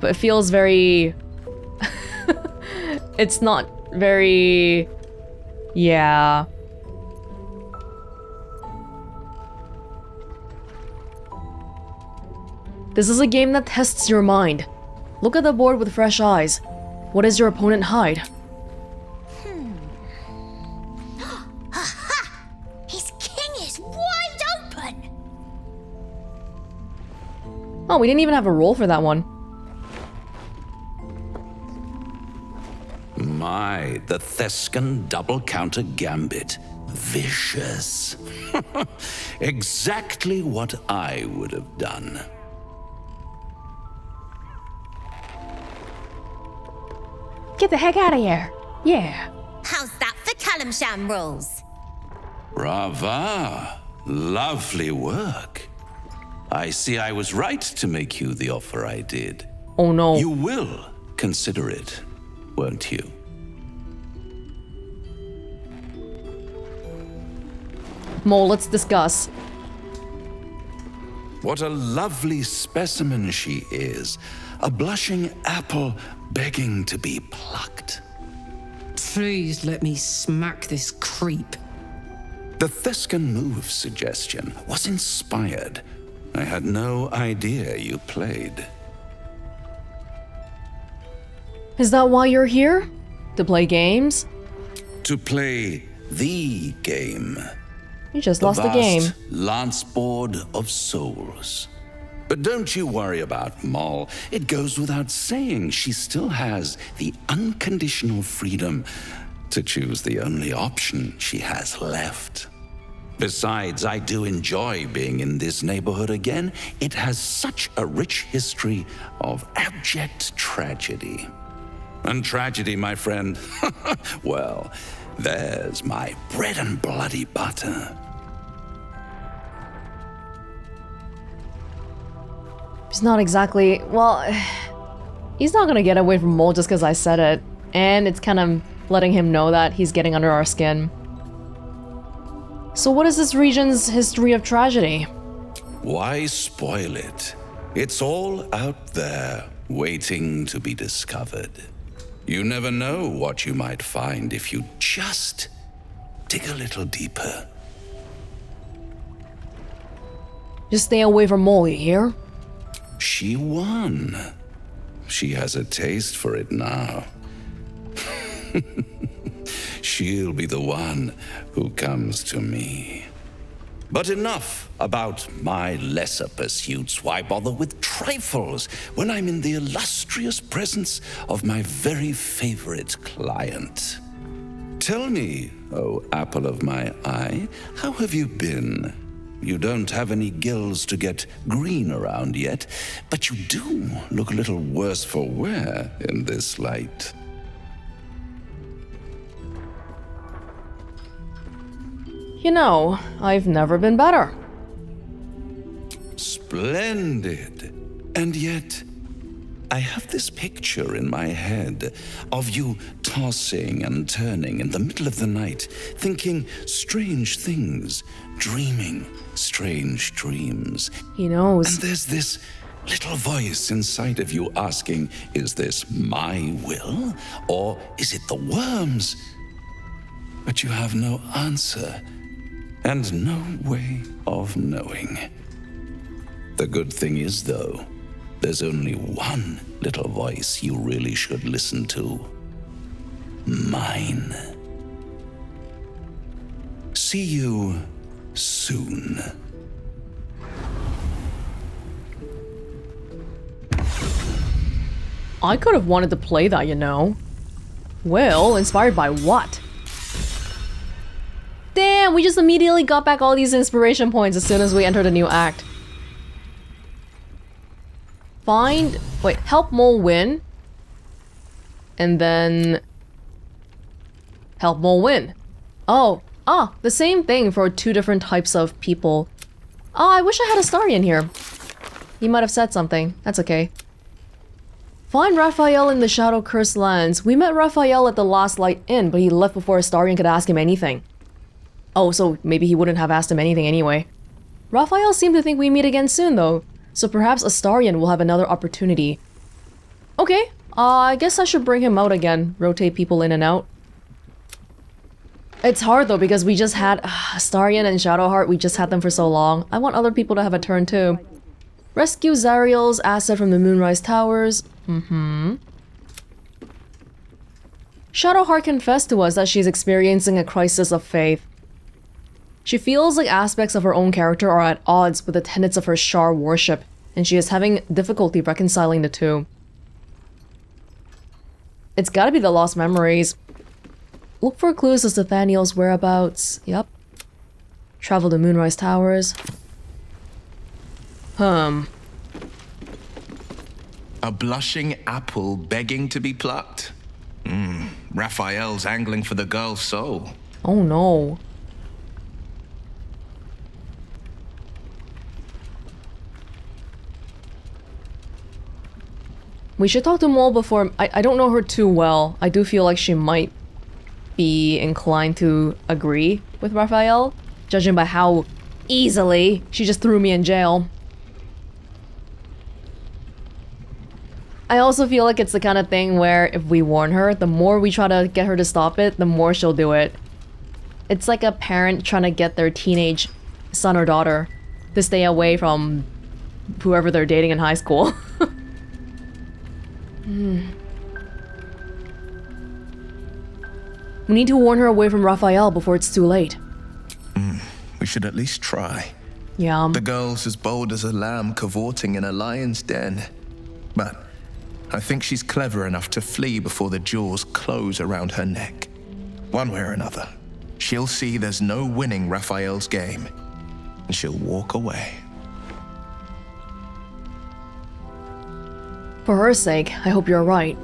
But it feels very... it's not very... Yeah. This is a game that tests your mind. Look at the board with fresh eyes. What does your opponent hide? His king is wide open! Oh, we didn't even have a roll for that one. My, the Thescan double counter gambit. Vicious. Exactly what I would have done. Get the heck out of here. Yeah. How's that for Kalimsham rules? Brava. Lovely work. I see I was right to make you the offer I did. Oh no. You will consider it, won't you? Mo, let's discuss. What a lovely specimen she is. A blushing apple begging to be plucked. Please let me smack this creep. The Thescan move suggestion was inspired. I had no idea you played. Is that why you're here? To play games? To play the game. You just lost the game. Lance board of souls. But don't you worry about Moll. It goes without saying she still has the unconditional freedom to choose the only option she has left. Besides, I do enjoy being in this neighborhood again. It has such a rich history of abject tragedy. And tragedy, my friend, well, there's my bread and bloody butter. He's not exactly... well... he's not gonna get away from Mole just because I said it. And it's kind of letting him know that he's getting under our skin. So what is this region's history of tragedy? Why spoil it? It's all out there, waiting to be discovered. You never know what you might find if you just dig a little deeper. Just stay away from Mole, you hear? She won. She has a taste for it now. She'll be the one who comes to me. But enough about my lesser pursuits. Why bother with trifles when I'm in the illustrious presence of my very favorite client? Tell me, oh apple of my eye, how have you been? You don't have any gills to get green around yet, but you do look a little worse for wear in this light. You know, I've never been better. Splendid. And yet, I have this picture in my head of you tossing and turning in the middle of the night, thinking strange things, dreaming strange dreams. He knows. And there's this little voice inside of you asking, is this my will, or is it the worm's? But you have no answer, and no way of knowing. The good thing is, though, there's only one little voice you really should listen to. Mine. See you soon. I could have wanted to play that, you know. Well, inspired by what? Damn, we just immediately got back all these inspiration points as soon as we entered a new act. Find... wait, help Mole win. And then... help Mole win. Oh, Ah, the same thing for 2 different types of people. Oh, I wish I had Astarion here. He might have said something. That's okay. Find Raphael in the Shadow-Cursed Lands. We met Raphael at the Last Light Inn, but he left before Astarion could ask him anything. Oh, so maybe he wouldn't have asked him anything anyway. Raphael seemed to think we meet again soon, though, so perhaps Astarion will have another opportunity. Okay, I guess I should bring him out again, rotate people in and out. It's hard though, because we just had Astarion and Shadowheart, we just had them for so long. I want other people to have a turn too. Rescue Zariel's asset from the Moonrise Towers. Shadowheart confessed to us that she's experiencing a crisis of faith. She feels like aspects of her own character are at odds with the tenets of her Shar worship, and she is having difficulty reconciling the two. It's gotta be the lost memories. Look for clues as to Nathaniel's whereabouts. Yep. Travel to Moonrise Towers. A blushing apple begging to be plucked? Raphael's angling for the girl's soul. Oh no. We should talk to Mole before... I don't know her too well. I do feel like she might be inclined to agree with Raphael, judging by how easily she just threw me in jail. I also feel like it's the kind of thing where if we warn her, the more we try to get her to stop it, the more she'll do it. It's like a parent trying to get their teenage son or daughter to stay away from whoever they're dating in high school. We need to warn her away from Raphael before it's too late. We should at least try. Yeah. The girl's as bold as a lamb cavorting in a lion's den. But I think she's clever enough to flee before the jaws close around her neck. One way or another, she'll see there's no winning Raphael's game, and she'll walk away. For her sake, I hope you're right.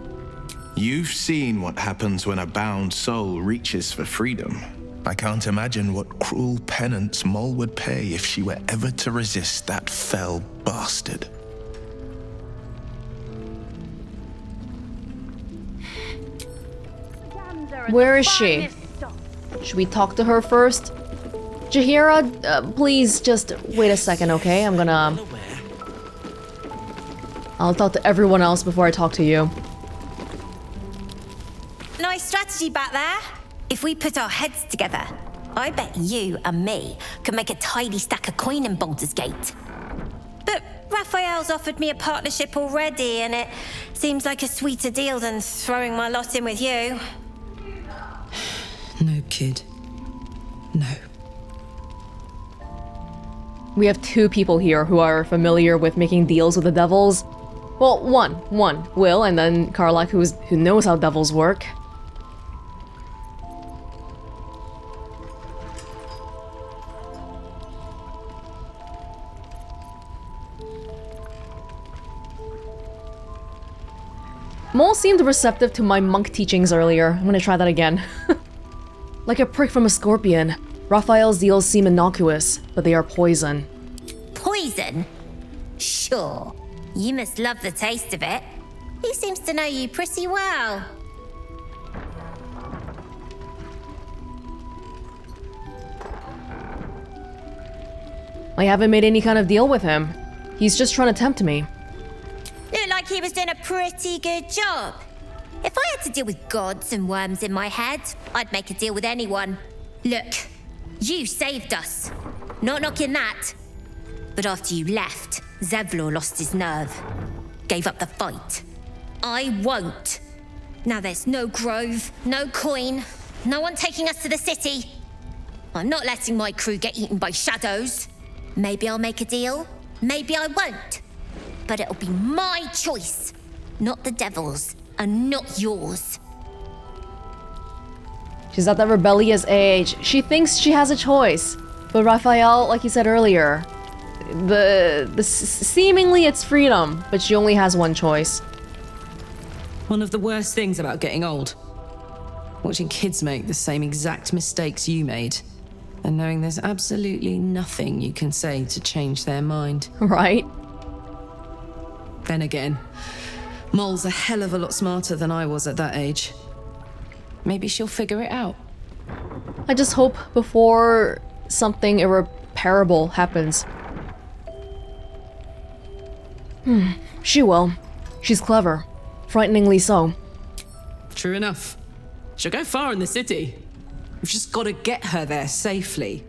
You've seen what happens when a bound soul reaches for freedom. I can't imagine what cruel penance Mole would pay if she were ever to resist that fell bastard. Where is she? Should we talk to her first? Jaheira, please just wait a second, okay? I'll talk to everyone else before I talk to you. Nice strategy back there. If we put our heads together, I bet you and me could make a tidy stack of coin in Baldur's Gate. But Raphael's offered me a partnership already, and it seems like a sweeter deal than throwing my lot in with you. No, kid. No. We have 2 people here who are familiar with making deals with the devils. Well, one, Wyll, and then Karlach, who knows how devils work. Mole seemed receptive to my monk teachings earlier. I'm gonna try that again. Like a prick from a scorpion, Raphael's deals seem innocuous, but they are poison. Poison? Sure. You must love the taste of it. He seems to know you pretty well. I haven't made any kind of deal with him. He's just trying to tempt me. Looked like he was doing a pretty good job. If I had to deal with gods and worms in my head, I'd make a deal with anyone. Look, you saved us. Not knocking that. But after you left, Zevlor lost his nerve. Gave up the fight. I won't. Now there's no grove, no coin, no one taking us to the city. I'm not letting my crew get eaten by shadows. Maybe I'll make a deal, maybe I won't. But it'll be my choice, not the devil's, and not yours. She's at that rebellious age. She thinks she has a choice. But Raphael, like you said earlier, seemingly it's freedom, but she only has one choice. One of the worst things about getting old. Watching kids make the same exact mistakes you made. And knowing there's absolutely nothing you can say to change their mind. Right. Then again, Moll's a hell of a lot smarter than I was at that age. Maybe she'll figure it out. I just hope before something irreparable happens. She will. She's clever. Frighteningly so. True enough. She'll go far in the city. We've just got to get her there safely.